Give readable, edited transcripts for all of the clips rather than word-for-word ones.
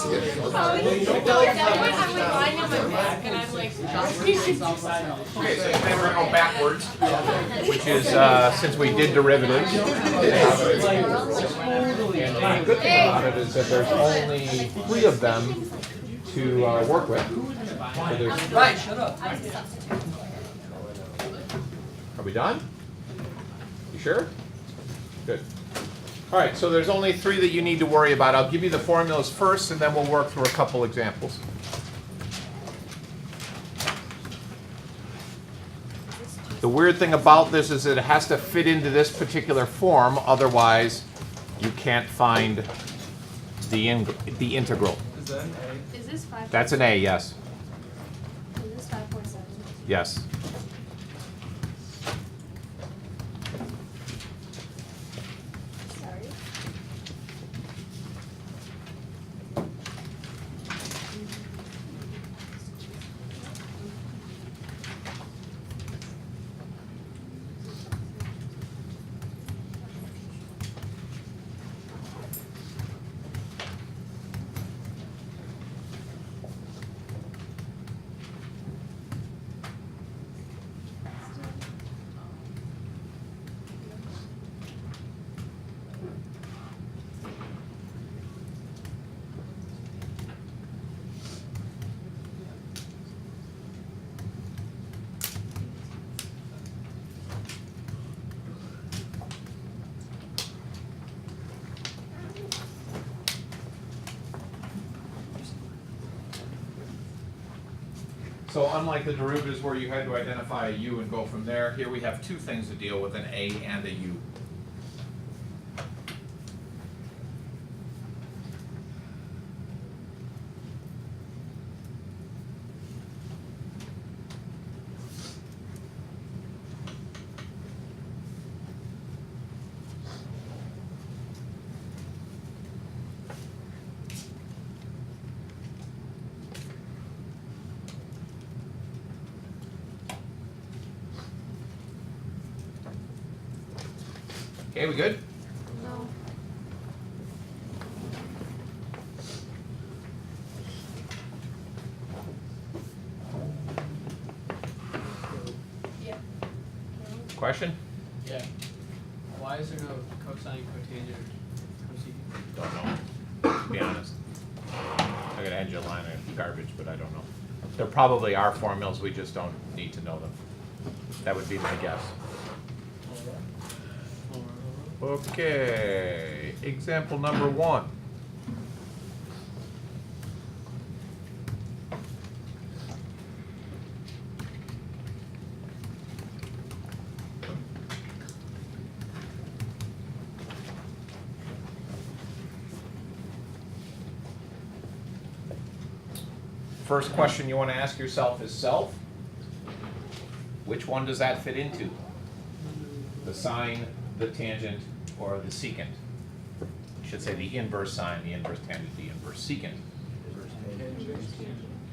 Okay, so then we're going to go backwards, which is since we did derivatives. And the good thing about it is that there's only 3 of them to work with. So there's, Right, shut up. are we done? You sure? Good. All right, so there's only 3 that you need to worry about. I'll give you the formulas first, and then we'll work through a couple examples. The weird thing about this is that it has to fit into this particular form, otherwise you can't find the integral. Is that an A? Is this 5? That's an A, yes. Is this 5.7? Yes. Sorry. So unlike the derivatives where you had to identify a u and go from there, here we have 2 things to deal with, an a and a u. Okay, we good? No. Yeah. Question? Yeah. Why is there no cosine, cotangent, or cosecant? Don't know, to be honest. I gotta hand you a line of garbage, but I don't know. There probably are formulas, we just don't need to know them. That would be my guess. Okay, example number 1. First question you want to ask yourself is self. Which one does that fit into? The sine, the tangent, or the secant? You should say the inverse sine, the inverse tangent, the inverse secant.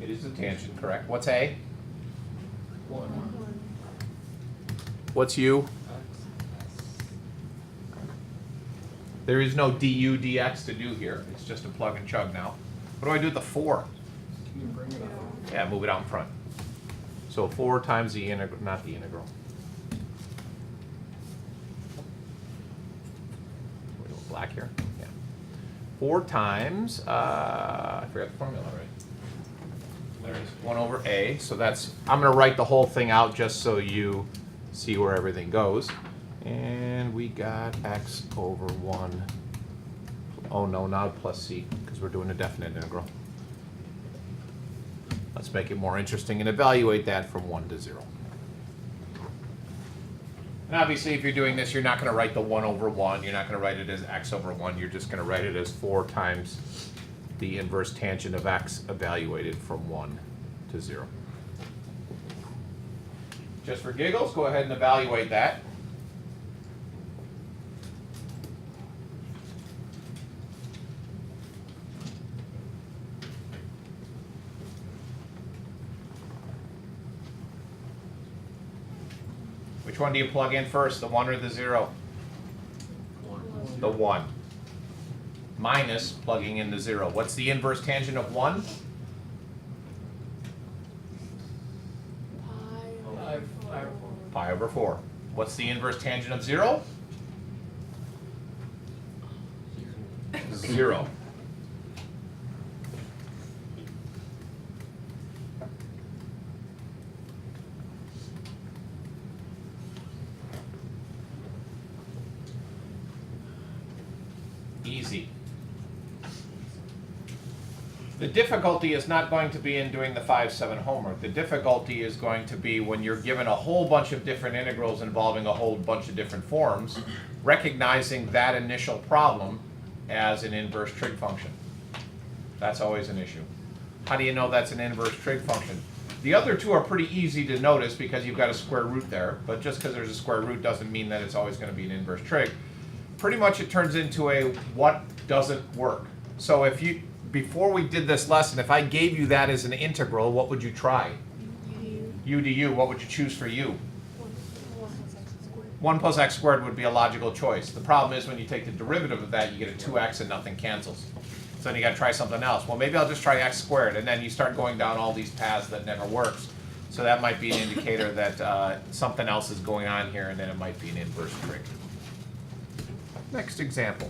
It is the tangent, correct. What's A? 1. What's U? There is no du dx to do here. It's just a plug and chug now. What do I do with the 4? Can you bring it up? Yeah, move it out in front. So 4 times the integral, not the integral. We're doing black here? Yeah. 4 times, I forgot the formula, right? There it is, 1 over A. So that's, I'm going to write the whole thing out just so you see where everything goes. And we got x over 1. Oh no, not a plus c, because we're doing a definite integral. Let's make it more interesting and evaluate that from 1 to 0. And obviously, if you're doing this, you're not going to write the 1 over 1. You're not going to write it as x over 1. You're just going to write it as 4 times the inverse tangent of x evaluated from 1 to 0. Just for giggles, go ahead and evaluate that. Which one do you plug in first, the 1 or the 0? 1. The 1. minus plugging in the 0. What's the inverse tangent of 1? Pi over 4. What's the inverse tangent of 0? 0. Easy. The difficulty is not going to be in doing the 5-7 homework. The difficulty is going to be when you're given a whole bunch of different integrals involving a whole bunch of different forms, recognizing that initial problem as an inverse trig function. That's always an issue. How do you know that's an inverse trig function? The other two are pretty easy to notice because you've got a square root there, but just because there's a square root doesn't mean that it's always going to be an inverse trig. Pretty much it turns into a what doesn't work. So if you, before we did this lesson, if I gave you that as an integral, what would you try? U du. What would you choose for u? 1 plus x squared would be a logical choice. The problem is when you take the derivative of that, you get a 2x and nothing cancels. So then you got to try something else. Well, maybe I'll just try x squared, and then you start going down all these paths that never works. So that might be an indicator that something else is going on here, and then it might be an inverse trig. Next example.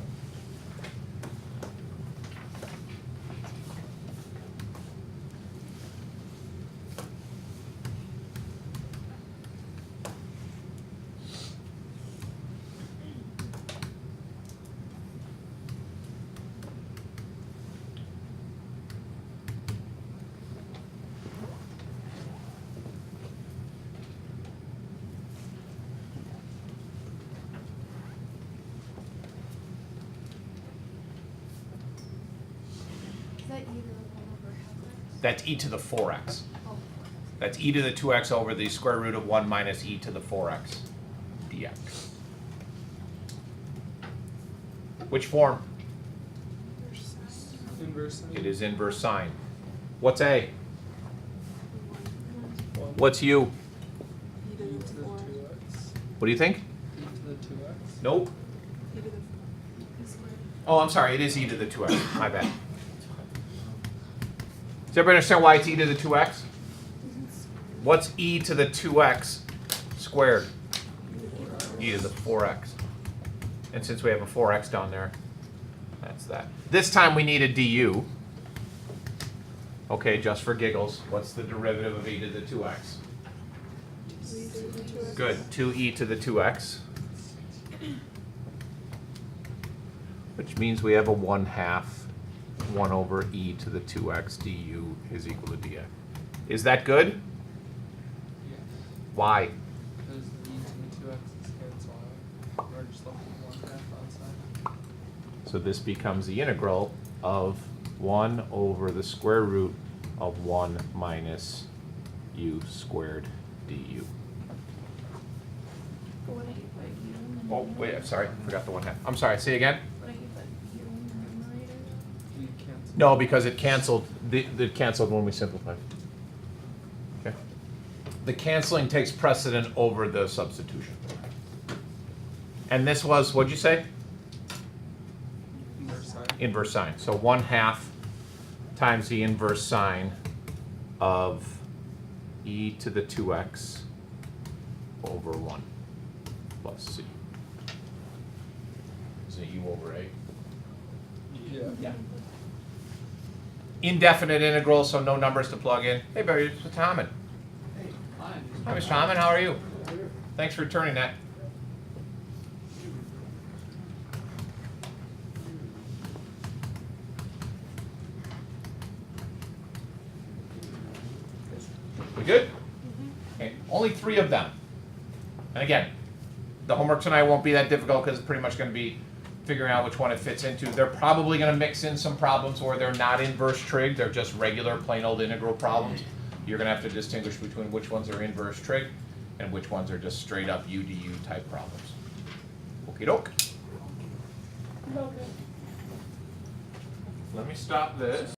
Is that either 1 over half x? That's e to the 4x. Oh, That's e to the 2x over the square root of 1 minus e to the 4x dx. Which form? Inverse sine. It is inverse sine. What's a? What's u? E to the 2x. What do you think? E to the 2x. Nope. e to the squared. Oh, I'm sorry. It is e to the 2x. My bad. Does everybody understand why it's e to the 2x? What's e to the 2x squared? E to the 4x. And since we have a 4x down there, that's that. This time we need a du. Okay, just for giggles, what's the derivative of e to the 2x? Good, 2e to the 2x. Which means we have a 1/2 1 over e to the 2x du is equal to dx. Is that good? Yes. Why? Because the e to the 2x is cancel out. We're just left with 1/2 outside. So this becomes the integral of 1 over the square root of 1 minus u squared du. What do you put u in the Oh, wait, I'm sorry, forgot the 1/2. I'm sorry, say again? What do you put u in the numerator? E cancel. No, because it canceled, it canceled when we simplified. Okay. The canceling takes precedent over the substitution. And this was, what'd you say? Inverse sine. Inverse sine. So 1/2 times the inverse sine of e to the 2x over 1 plus c. Is it u over a? Yeah. Yeah. Indefinite integral, so no numbers to plug in. Hey, Barry, it's Tommen. Hi, Mr. Tommen, how are you? Thanks for returning that. We good? Okay, only 3 of them. And again, the homework tonight won't be that difficult because it's pretty much going to be figuring out which one it fits into. They're probably going to mix in some problems where they're not inverse trig, they're just regular plain old integral problems. You're going to have to distinguish between which ones are inverse trig and which ones are just straight up u du type problems. Okie doke. Let me stop this.